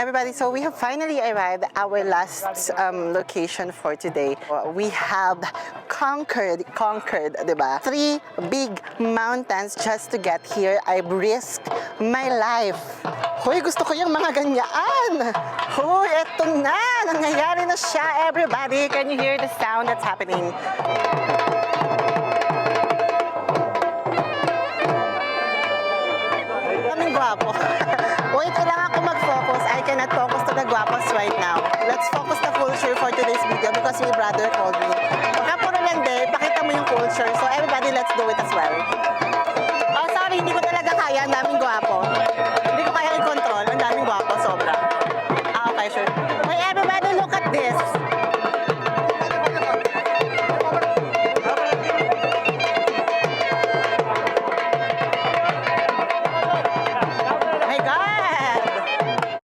everybody, so we have finally arrived at our last location for today. We have conquered, diba? 3 big mountains just to get here. I've risked my life. Hoy, gusto ko yung mga ganyan. Hoy, eto na. Nangyayari na siya, everybody. Can you hear the sound that's happening? Kaming gwapo. Wait, kailangan ko mag-focus. I cannot focus to the guapos right now. Let's focus the culture for today's video because my brother